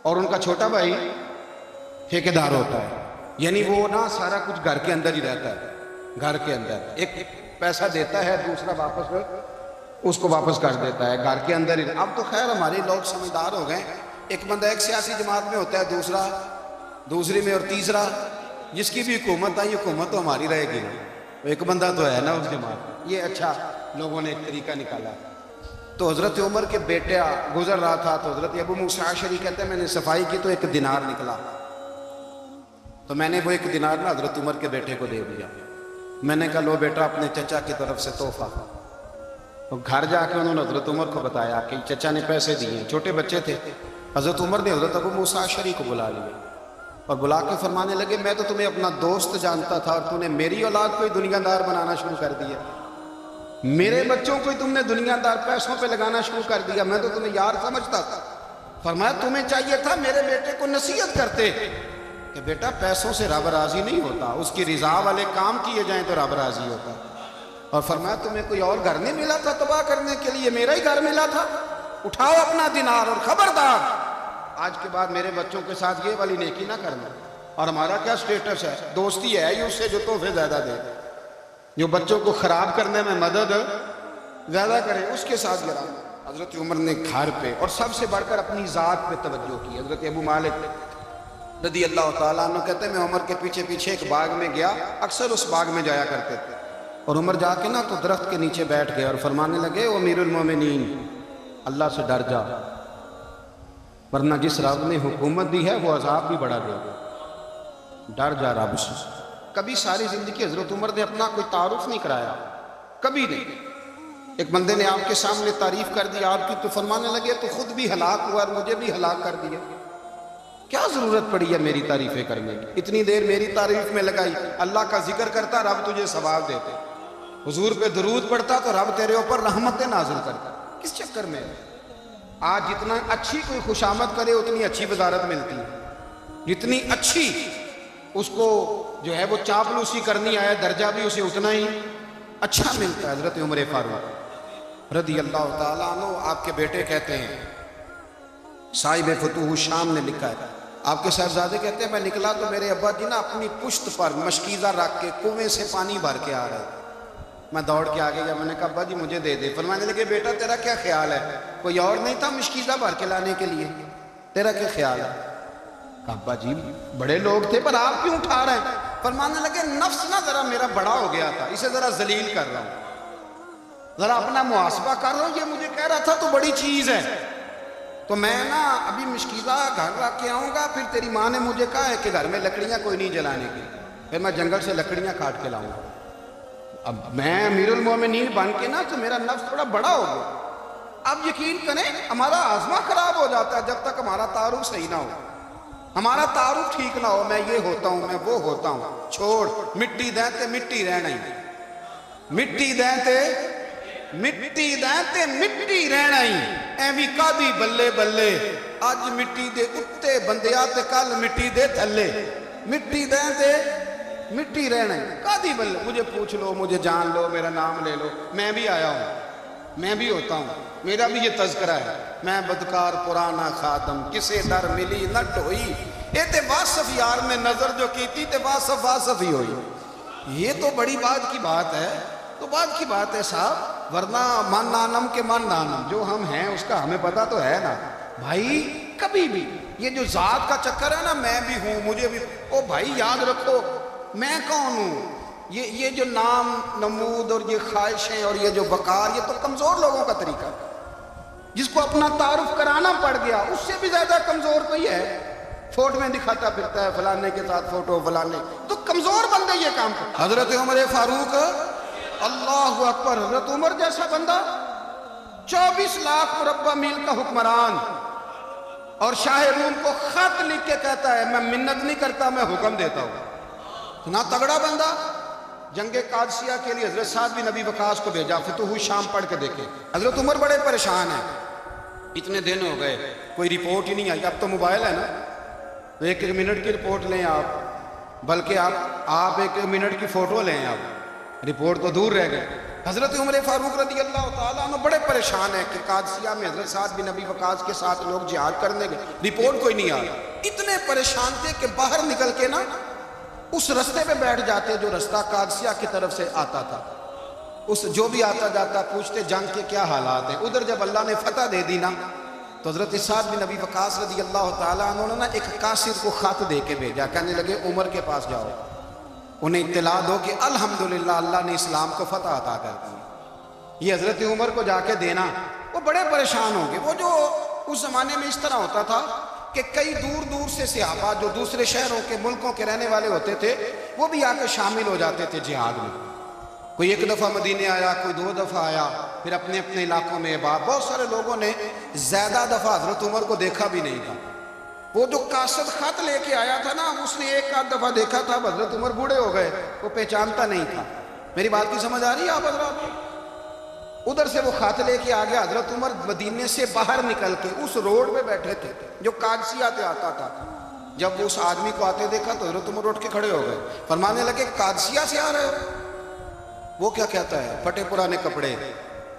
اور ان کا چھوٹا بھائی ٹھیکیدار ہوتا ہے، یعنی وہ نا سارا کچھ گھر کے اندر ہی رہتا ہے، گھر کے اندر ایک پیسہ دیتا ہے دوسرا واپس اس کو واپس کر دیتا ہے، گھر کے اندر ہی۔ اب تو خیر ہمارے لوگ سمجھدار ہو گئے، ایک بندہ ایک سیاسی جماعت میں ہوتا ہے، دوسرا دوسری میں، اور تیسرا جس کی بھی حکومت آئی حکومت تو ہماری رہے گی، ایک بندہ تو ہے نا اس جماعت، یہ اچھا لوگوں نے ایک طریقہ نکالا۔ تو حضرت عمر کے بیٹا گزر رہا تھا تو حضرت ابو موسیٰ اشعری کہتے ہیں میں نے صفائی کی تو ایک دینار نکلا، تو میں نے وہ ایک دینار نا حضرت عمر کے بیٹے کو دے دیا، میں نے کہا لو بیٹا اپنے چچا کی طرف سے تحفہ۔ تو گھر جا کے انہوں نے حضرت عمر کو بتایا کہ چچا نے پیسے دیے، چھوٹے بچے تھے، حضرت عمر نے حضرت ابو موسیٰ اشعری کو بلا لیا اور بلا کے فرمانے لگے میں تو تمہیں اپنا دوست جانتا تھا اور تم نے میری اولاد کو ہی دنیا دار بنانا شروع کر دیا، میرے بچوں کو ہی تم نے دنیا دار پیسوں پہ لگانا شروع کر دیا، میں تو تمہیں یار سمجھتا تھا۔ فرمایا تمہیں چاہیے تھا میرے بیٹے کو نصیحت کرتے کہ بیٹا پیسوں سے رب راضی نہیں ہوتا، اس کی رضا والے کام کیے جائیں تو رب راضی ہوتا، اور فرمایا تمہیں کوئی اور گھر نہیں ملا تھا تباہ کرنے کے لیے، میرا ہی گھر ملا تھا، اٹھاؤ اپنا دینار اور خبردار آج کے بعد میرے بچوں کے ساتھ یہ والی نیکی نہ کرنا۔ اور ہمارا کیا سٹیٹس ہے، دوستی ہے ہی اس سے جو تحفے زیادہ دے، جو بچوں کو خراب کرنے میں مدد زیادہ کرے اس کے ساتھ گرا۔ حضرت عمر نے گھر پہ اور سب سے بڑھ کر اپنی ذات پہ توجہ کی۔ حضرت ابو مالک رضی اللہ تعالیٰ عنہ کہتے ہیں میں عمر کے پیچھے پیچھے ایک باغ میں گیا، اکثر اس باغ میں جایا کرتے تھے، اور عمر جا کے نا تو درخت کے نیچے بیٹھ گئے اور فرمانے لگے او امیر المومنین اللہ سے ڈر جا، ورنہ جس رب نے حکومت دی ہے وہ عذاب بھی بڑا دے گا، ڈر جا رب سے۔ کبھی ساری زندگی حضرت عمر نے اپنا کوئی تعارف نہیں کرایا، کبھی نہیں۔ ایک بندے نے آپ کے سامنے تعریف کر دی آپ کی تو فرمانے لگے تو خود بھی ہلاک ہوا اور مجھے بھی ہلاک کر دیا، کیا ضرورت پڑی ہے میری تعریفیں کرنے کی، اتنی دیر میری تعریف میں لگائی، اللہ کا ذکر کرتا رب تجھے ثواب دیتے، حضور پہ درود پڑھتا تو رب تیرے اوپر رحمتیں نازل کرتا، کس چکر میں؟ آج جتنا اچھی کوئی خوشامد کرے اتنی اچھی وزارت ملتی ہے، جتنی اچھی اس کو جو ہے وہ چاپلوسی کرنی آئے درجہ بھی اسے اتنا ہی اچھا ملتا ہے۔ حضرت عمر فاروق رضی اللہ تعالیٰ عنہ آپ کے بیٹے کہتے ہیں، صاحب فتوح الشام نے لکھا ہے آپ کے صاحبزادے کہتے ہیں میں نکلا تو میرے ابا جی نا اپنی پشت پر مشکیزہ رکھ کے کنویں سے پانی بھر کے آ رہے. میں دوڑ کے آگے گیا, میں نے کہا ابا جی مجھے دے دے. فرمانے لگے بیٹا تیرا کیا خیال ہے, کوئی اور نہیں تھا مشکیزہ بھر کے لانے کے لیے, تیرا کیا خیال ہے؟ کہا ابا جی بڑے لوگ تھے پر آپ کیوں اٹھا رہے ہیں؟ فرمانے لگے نفس نا ذرا میرا بڑا ہو گیا تھا, اسے ذرا ذلیل کر رہا ہوں, ذرا اپنا محاسبہ کر رہا ہوں. یہ مجھے کہہ رہا تھا تو بڑی چیز ہے, تو میں نا ابھی مشکیزہ گھر رکھ کے آؤں گا, پھر تیری ماں نے مجھے کہا ہے کہ گھر میں لکڑیاں کوئی نہیں جلانے کی, پھر میں جنگل سے لکڑیاں کاٹ کے لاؤں گا. اب میں امیر المومنین بن کے نا تو میرا نفس تھوڑا بڑا ہو گیا. اب یقین کریں ہمارا آزما خراب ہو جاتا ہے جب تک ہمارا تعارف صحیح نہ ہو, ہمارا تعارف ٹھیک نہ ہو. میں یہ ہوتا ہوں, میں وہ ہوتا ہوں, چھوڑ مٹی دیں تے مٹی رہنا ہی, مٹی دیں تے مٹی دیں تے مٹی رہنا ہی. ایویں کادی بلے بلے اج مٹی دے اتے بندیا تے کل مٹی دے تھلے, مٹی دیں تے مٹی رہنا ہے. کادی بلے, مجھے پوچھ لو, مجھے جان لو, میرا نام لے لو, میں بھی آیا ہوں, میں بھی ہوتا ہوں, میرا بھی یہ تذکرہ ہے. میں بدکار پرانا خادم کسے در ملی نہ ٹوئی, اے تے واصف یار میں نظر جو کی تھی تے واصف واصف ہی ہوئی. یہ تو بڑی بات کی بات ہے, تو بات کی بات ہے صاحب, ورنہ من نانم کے من نانم, جو ہم ہیں اس کا ہمیں پتہ تو ہے نا بھائی. کبھی بھی یہ جو ذات کا چکر ہے نا, میں بھی ہوں, مجھے بھی, او بھائی یاد رکھو میں کون ہوں. یہ جو نام نمود اور یہ خواہشیں اور یہ جو وقار, یہ تو کمزور لوگوں کا طریقہ ہے. جس کو اپنا تعارف کرانا پڑ گیا اس سے بھی زیادہ کمزور کوئی ہے. فوٹو میں دکھاتا پھرتا ہے فلانے کے ساتھ فوٹو فلانے, تو کمزور بندے یہ کام کرتا. حضرت عمر فاروق اللہ اکبر, حضرت عمر جیسا بندہ 24 لاکھ مربع میل کا حکمران, اور شاہ روم کو خط لکھ کے کہتا ہے میں منت نہیں کرتا میں حکم دیتا ہوں. اتنا تگڑا بندہ. جنگ قادسیہ کے لیے حضرت سعد بن ابی وقاص کو بھیجا, فتوح شام پڑھ کے دیکھیں. حضرت عمر بڑے پریشان ہیں, اتنے دن ہو گئے کوئی رپورٹ ہی نہیں آئی. اب تو موبائل ہے نا, ایک منٹ کی رپورٹ لیں آپ, بلکہ آپ ایک منٹ کی فوٹو لیں, آپ رپورٹ تو دور رہ گئے. حضرت عمر فاروق رضی اللہ تعالیٰ عنہ بڑے پریشان ہیں کہ قادسیہ میں حضرت سعد بن ابی وقاص کے ساتھ لوگ جہاد کرنے گئے, رپورٹ کوئی نہیں آئی. اتنے پریشان تھے کہ باہر نکل کے نا اس رستے پہ بیٹھ جاتے جو رستہ قادسیہ کی طرف سے آتا تھا. اس جو بھی آتا جاتا پوچھتے جنگ کے کیا حالات ہیں. ادھر جب اللہ نے فتح دے دی نا, تو حضرت سعد بن ابی وقاص رضی اللہ تعالیٰ عنہ نے ایک قاصد کو خط دے کے بھیجا, کہنے لگے عمر کے پاس جاؤ, انہیں اطلاع دو کہ الحمدللہ اللہ نے اسلام کو فتح عطا کر دی. یہ حضرت عمر کو جا کے دینا. وہ بڑے پریشان ہوں گے. وہ جو اس زمانے میں اس طرح ہوتا تھا کہ کئی دور دور سے صحابہ جو دوسرے شہروں کے ملکوں کے رہنے والے ہوتے تھے, وہ بھی آ کے شامل ہو جاتے تھے جہاد میں. کوئی ایک دفعہ مدینے آیا, کوئی 2 دفعہ آیا, پھر اپنے اپنے علاقوں میں. بہت سارے لوگوں نے زیادہ دفعہ حضرت عمر کو دیکھا بھی نہیں تھا. وہ جو قاصد خط لے کے آیا تھا نا, اس نے 1 دفعہ دیکھا تھا, حضرت عمر بوڑھے ہو گئے, وہ پہچانتا نہیں تھا. میری بات کی سمجھ آ رہی ہے آپ حضرات؟ ادھر سے وہ خط لے کے آ گیا. حضرت عمر مدینے سے باہر نکل کے اس روڈ پہ بیٹھے تھے جو قادسیہ سے آتا تھا. جب وہ اس آدمی کو آتے دیکھا تو حضرت عمر اٹھ کے کھڑے ہو گئے, فرمانے لگے قادسیہ سے آ رہے ہو؟ وہ کیا کہتا ہے, پھٹے پرانے کپڑے,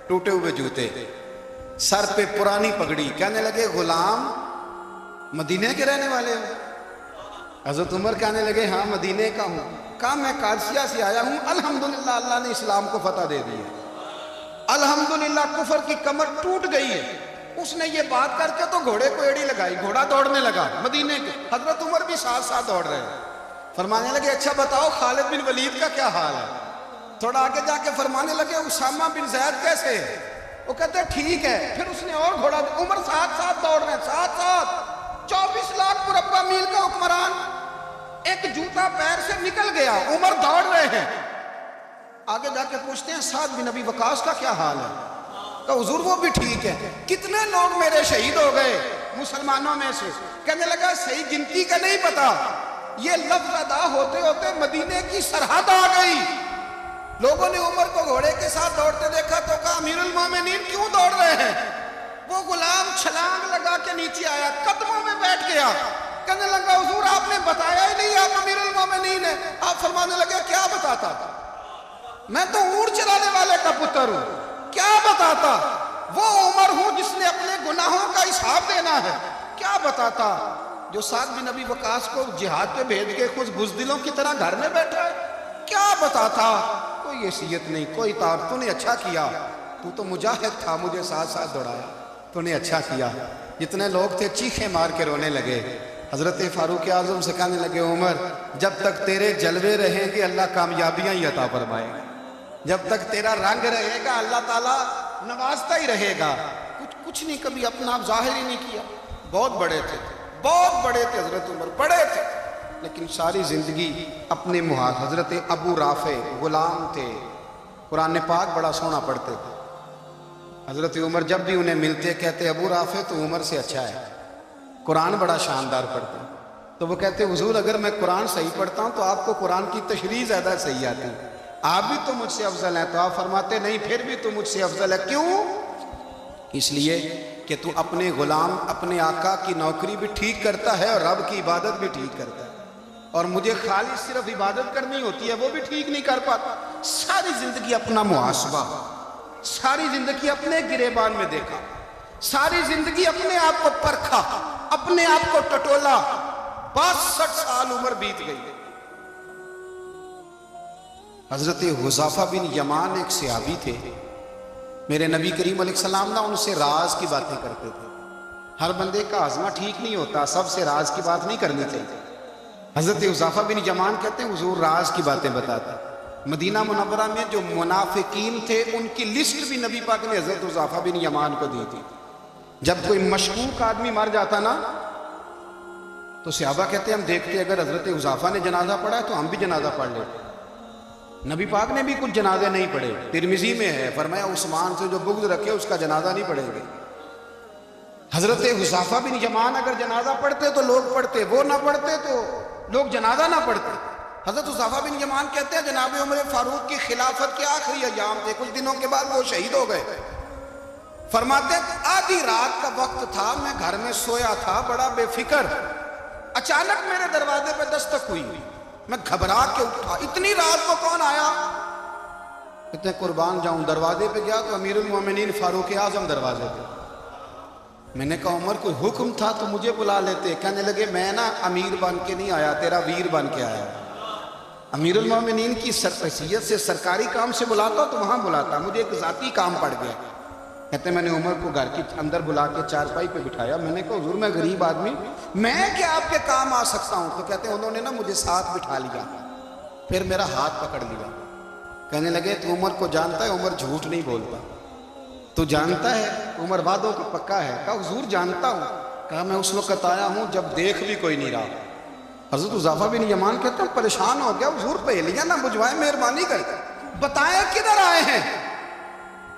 ٹوٹے ہوئے جوتے, سر پہ پرانی پگڑی. کہنے لگے غلام مدینے کے رہنے والے ہو؟ حضرت عمر کہنے لگے ہاں مدینے کا ہوں. کہا میں قادسیہ سے آیا ہوں, الحمدللہ اللہ نے اسلام کو فتح دے دی ہے, الحمدللہ کفر کی کمر ٹوٹ گئی ہے. اس نے یہ بات کر کے تو گھوڑے کو ایڑی لگائی, گھوڑا دوڑنے لگا مدینے کے. حضرت عمر بھی ساتھ ساتھ دوڑ رہے ہیں. فرمانے لگے اچھا بتاؤ خالد بن ولید کا کیا حال ہے؟ تھوڑا آگے جا کے فرمانے لگے اسامہ بن زید کیسے ہے؟ وہ کہتے ہیں ٹھیک ہے. پھر اس نے اور گھوڑا, عمر ساتھ ساتھ دوڑ رہے ہیں, ساتھ ساتھ. 24 لاکھ مربع میل کا حکمران, ایک جوتا پیر سے نکل گیا, عمر دوڑ رہے ہیں. آگے جا کے پوچھتے ہیں سعد بن ابی وقاص کا کیا حال ہے؟ کہ حضور وہ بھی ٹھیک ہے. کتنے لوگ میرے شہید ہو گئے مسلمانوں میں سے؟ کہنے لگا صحیح گنتی کا نہیں پتا, یہ لفظ ادا ہوتے ہوتے مدینے کی سرحد آ گئی. لوگوں نے عمر کو گھوڑے کے ساتھ دوڑتے دیکھا تو کہا امیر المومنین کیوں دوڑ رہے ہیں؟ وہ غلام چھلانگ لگا کے نیچے آیا, قدموں میں بیٹھ گیا. کہنے لگا حضور آپ نے بتایا ہی نہیں آپ امیر المومنین ہیں. آپ فرمانے لگے کیا بتاتا, میں تو اونٹ چلانے والے کا پتر ہوں, کیا بتاتا؟ وہ عمر ہوں جس نے اپنے گناہوں کا حساب دینا ہے, کیا بتاتا؟ جو ساتھ بھی نبی وقاص کو جہاد پہ بھیج کے خود بزدلوں کی طرح گھر میں بیٹھا ہے، کیا بتاتا؟ کوئی حیثیت نہیں، کوئی طور، تو نے اچھا کیا، تو مجاہد تھا، مجھے ساتھ ساتھ دوڑایا، تو نے اچھا کیا۔ جتنے لوگ تھے چیخیں مار کے رونے لگے۔ حضرت فاروق اعظم سے کہنے لگے عمر جب تک تیرے جلوے رہیں گے اللہ کامیابیاں ہی عطا فرمائے گا، جب تک تیرا رنگ رہے گا اللہ تعالیٰ نوازتا ہی رہے گا۔ کچھ نہیں کبھی اپنا آپ ظاہر ہی نہیں کیا۔ بہت بڑے تھے، بہت بڑے تھے حضرت عمر، بڑے تھے، لیکن ساری زندگی اپنے محاذ۔ حضرت ابو رافع غلام تھے، قرآن پاک بڑا سونا پڑھتے تھے۔ حضرت عمر جب بھی انہیں ملتے کہتے ابو رافع تو عمر سے اچھا ہے، قرآن بڑا شاندار پڑھتے ہیں۔ تو وہ کہتے حضور اگر میں قرآن صحیح پڑھتا ہوں تو آپ کو قرآن کی تشریح زیادہ صحیح آتی ہے، آپ بھی تو مجھ سے افضل ہیں۔ تو آپ فرماتے نہیں پھر بھی تو مجھ سے افضل ہے۔ کیوں؟ اس لیے کہ تو اپنے غلام اپنے آقا کی نوکری بھی ٹھیک کرتا ہے اور رب کی عبادت بھی ٹھیک کرتا ہے، اور مجھے خالص صرف عبادت کرنی ہوتی ہے وہ بھی ٹھیک نہیں کر پاتا۔ ساری زندگی اپنا محاسبہ، ساری زندگی اپنے گریبان میں دیکھا، ساری زندگی اپنے آپ کو پرکھا، اپنے آپ کو ٹٹولا۔ 62 سال عمر بیت گئی۔ حضرت حذیفہ بن یمان ایک صحابی تھے، میرے نبی کریم علیہ السلام نا ان سے راز کی باتیں کرتے تھے۔ ہر بندے کا ہاضمہ ٹھیک نہیں ہوتا، سب سے راز کی بات نہیں کرنی چاہیے۔ حضرت حذیفہ بن یمان کہتے ہیں حضور راز کی باتیں بتاتے۔ مدینہ منورہ میں جو منافقین تھے ان کی لسٹ بھی نبی پاک نے حضرت حذیفہ بن یمان کو دی تھی۔ جب کوئی مشکوک آدمی مر جاتا نا تو صحابہ کہتے ہیں ہم دیکھتے اگر حضرت حذیفہ نے جنازہ پڑھا ہے تو ہم بھی جنازہ پڑھ لیتے۔ نبی پاک نے بھی کچھ جنازے نہیں پڑھے، ترمذی میں ہے، فرمایا عثمان سے جو بغض رکھے اس کا جنازہ نہیں پڑھیں گے۔ حضرت حذیفہ بن یمان اگر جنازہ پڑھتے تو لوگ پڑھتے، وہ نہ پڑھتے تو لوگ جنازہ نہ پڑھتے۔ حضرت حذیفہ بن یمان کہتے ہیں جناب عمر فاروق کی خلافت کے آخری ایام تھے، کچھ دنوں کے بعد وہ شہید ہو گئے۔ فرماتے ہیں آدھی رات کا وقت تھا، میں گھر میں سویا تھا بڑا بے فکر، اچانک میرے دروازے پہ دستک ہوئی، میں گھبرا کے اٹھا، اتنی رات کو کون آیا؟ کہتے ہیں قربان جاؤں، دروازے پہ گیا تو امیر المومنین فاروق اعظم دروازے پہ۔ میں نے کہا عمر کوئی حکم تھا تو مجھے بلا لیتے۔ کہنے لگے میں نا امیر بن کے نہیں آیا، تیرا ویر بن کے آیا۔ امیر المومنین کی حیثیت سے سرکاری کام سے بلاتا تو وہاں بلاتا، مجھے ایک ذاتی کام پڑ گیا۔ کہتے ہیں میں نے عمر کو گھر کے اندر بلا کے چارپائی پہ بٹھایا، میں نے کہا حضور میں غریب آدمی، میں کیا آپ کے کام آ سکتا ہوں؟ تو کہتے ہیں انہوں نے نا مجھے ساتھ بٹھا لیا، پھر میرا ہاتھ پکڑ لیا، کہنے لگے تو عمر کو جانتا ہے؟ عمر جھوٹ نہیں بولتا۔ تو جانتا ہے؟ عمر وعدوں کا پکا ہے۔ کہا حضور جانتا ہوں۔ کہا میں اس وقت آیا ہوں جب دیکھ بھی کوئی نہیں رہا۔ حضرت حذیفہ بن یمان کہتے ہیں پریشان ہو گیا، حضور پہلیاں نہ بجھوائے، مہربانی کر بتائیں کدھر آئے ہیں؟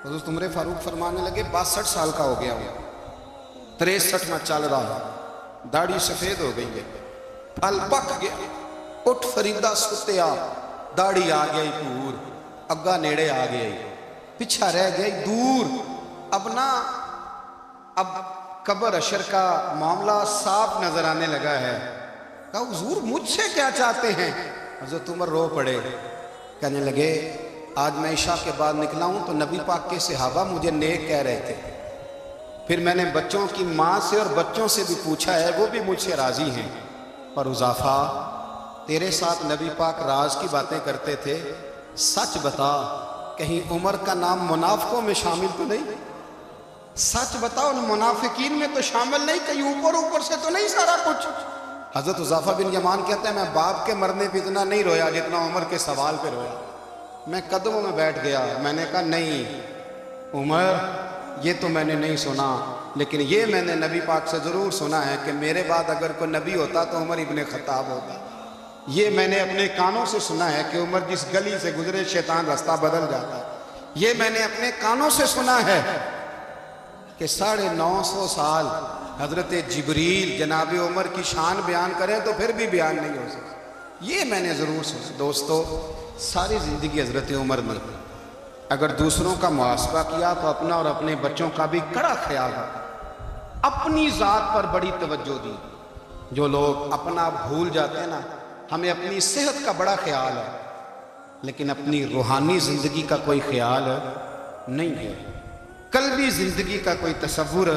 حضرت عمر فاروق فرمانے لگے 62 سال کا ہو گیا ہوں، 63 میں چل رہا ہے، داڑھی سفید ہو گئی ہے، پھل پک گیا، اٹھ فریدہ ستیا، داڑھی آ گئی دور، اگا نیڑے آ گئی، پچھا رہ گئی دور، اب قبر اشر کا معاملہ صاف نظر آنے لگا ہے۔ کہا حضور مجھ سے کیا چاہتے ہیں؟ حضرت عمر رو پڑے، کہنے لگے آج میں عشاء کے بعد نکلا ہوں تو نبی پاک کے صحابہ مجھے نیک کہہ رہے تھے، پھر میں نے بچوں کی ماں سے اور بچوں سے بھی پوچھا ہے، وہ بھی مجھ سے راضی ہیں۔ پر حذیفہ تیرے ساتھ نبی پاک راز کی باتیں کرتے تھے، سچ بتا کہیں عمر کا نام منافقوں میں شامل تو نہیں؟ سچ بتا ان منافقین میں تو شامل نہیں، کہیں اوپر سے تو نہیں سارا کچھ؟ حضرت حذیفہ بن یمان کہتے ہیں میں باپ کے مرنے پہ اتنا نہیں رویا جتنا عمر کے سوال پہ رویا۔ میں قدموں میں بیٹھ گیا، میں نے کہا نہیں عمر یہ تو میں نے نہیں سنا، لیکن یہ میں نے نبی پاک سے ضرور سنا ہے کہ میرے بعد اگر کوئی نبی ہوتا تو عمر ابن خطاب ہوتا۔ یہ میں نے اپنے کانوں سے سنا ہے کہ عمر جس گلی سے گزرے شیطان رستہ بدل جاتا۔ یہ میں نے اپنے کانوں سے سنا ہے کہ 950 سال حضرت جبریل جناب عمر کی شان بیان کریں تو پھر بھی بیان نہیں ہو سکتا۔ یہ میں نے ضرور سنا۔ دوستو ساری زندگی حضرت عمر نے اگر دوسروں کا محاسبہ کیا تو اپنا اور اپنے بچوں کا بھی کڑا خیال رکھا، اپنی ذات پر بڑی توجہ دی۔ جو لوگ اپنا بھول جاتے ہیں نا، ہمیں اپنی صحت کا بڑا خیال ہے لیکن اپنی روحانی زندگی کا کوئی خیال نہیں ہے، قلبی زندگی کا کوئی تصور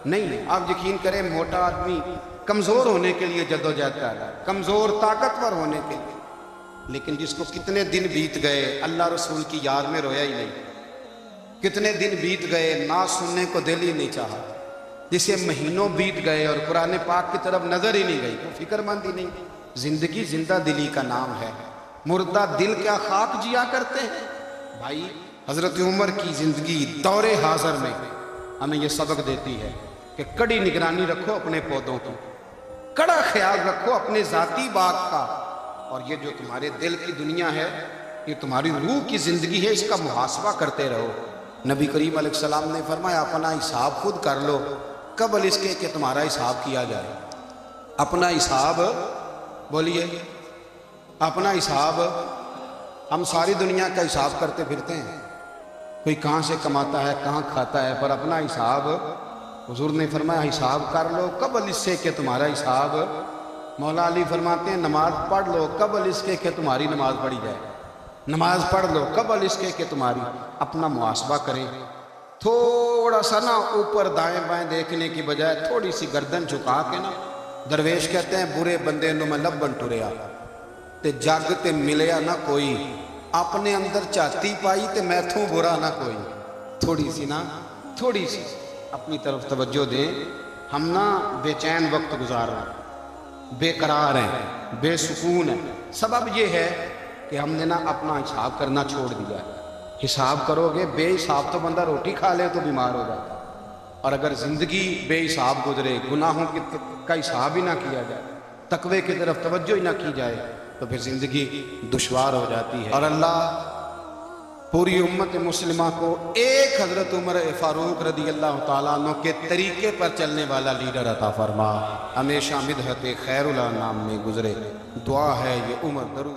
نہیں ہے۔ آپ یقین کریں موٹا آدمی کمزور ہونے کے لیے جدوجہد کر رہا ہے، کمزور طاقتور ہونے کے لیے، لیکن جس کو کتنے دن بیت گئے اللہ رسول کی یاد میں رویا ہی نہیں، کتنے دن بیت گئے نہ سننے کو دل ہی نہیں چاہا، جسے مہینوں بیت گئے اور قرآن پاک کی طرف نظر ہی نہیں گئی، تو فکر مند ہی نہیں۔ زندگی زندہ دلی کا نام ہے، مردہ دل کیا خاک جیا کرتے ہیں۔ بھائی حضرت عمر کی زندگی دور حاضر میں ہمیں یہ سبق دیتی ہے کہ کڑی نگرانی رکھو اپنے پودوں کی، کڑا خیال رکھو اپنے ذاتی باغ کا، اور یہ جو تمہارے دل کی دنیا ہے، یہ تمہاری روح کی زندگی ہے، اس کا محاسبہ کرتے رہو۔ نبی کریم علیہ السلام نے فرمایا اپنا حساب خود کر لو قبل اس کے کہ تمہارا حساب کیا جائے۔ اپنا حساب، بولیے اپنا حساب، ہم ساری دنیا کا حساب کرتے پھرتے ہیں، کوئی کہاں سے کماتا ہے کہاں کھاتا ہے، پر اپنا حساب حضور نے فرمایا حساب کر لو قبل اس سے کہ تمہارا حساب، مولا علی فرماتے ہیں نماز پڑھ لو قبل اس کے کہ تمہاری نماز پڑھی جائے، نماز پڑھ لو قبل اس کے کہ تمہاری، اپنا محاسبہ کریں، تھوڑا سا نا اوپر دائیں بائیں دیکھنے کی بجائے تھوڑی سی گردن جھکا کے نا، درویش کہتے ہیں برے بندے نو میں لبن ٹریا تے جگ تے ملیا نہ کوئی، اپنے اندر چاہتی پائی تے میتھوں برا نہ کوئی، تھوڑی سی نا، تھوڑی سی اپنی طرف توجہ دیں۔ ہم نا بے چین وقت گزار رہے ہیں، بے قرار ہیں، بے سکون ہیں، سبب یہ ہے کہ ہم نے نا اپنا حساب کرنا چھوڑ دیا ہے۔ حساب کرو گے، بے حساب تو بندہ روٹی کھا لے تو بیمار ہو جاتا ہے، اور اگر زندگی بے حساب گزرے، گناہوں کا حساب ہی نہ کیا جائے، تقوی کی طرف توجہ ہی نہ کی جائے، تو پھر زندگی دشوار ہو جاتی ہے۔ اور اللہ پوری امت مسلمہ کو ایک حضرت عمر فاروق رضی اللہ تعالیٰ عنہ کے طریقے پر چلنے والا لیڈر عطا فرما، ہمیشہ مدحت خیر الانام میں گزرے، دعا ہے یہ عمر درود